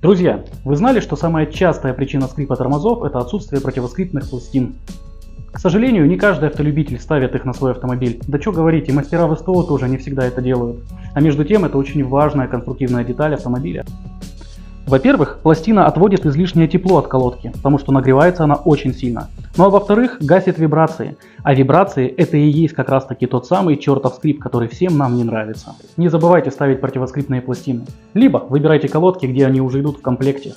Друзья, вы знали, что самая частая причина скрипа тормозов – это отсутствие противоскрипных пластин? К сожалению, не каждый автолюбитель ставит их на свой автомобиль. Да что говорить, и мастера в СТО тоже не всегда это делают. А между тем, это очень важная конструктивная деталь автомобиля. Во-первых, пластина отводит излишнее тепло от колодки, потому что нагревается она очень сильно. Ну а во-вторых, гасит вибрации. А вибрации – это и есть как раз таки тот самый чертов скрип, который всем нам не нравится. Не забывайте ставить противоскрипные пластины. Либо выбирайте колодки, где они уже идут в комплекте.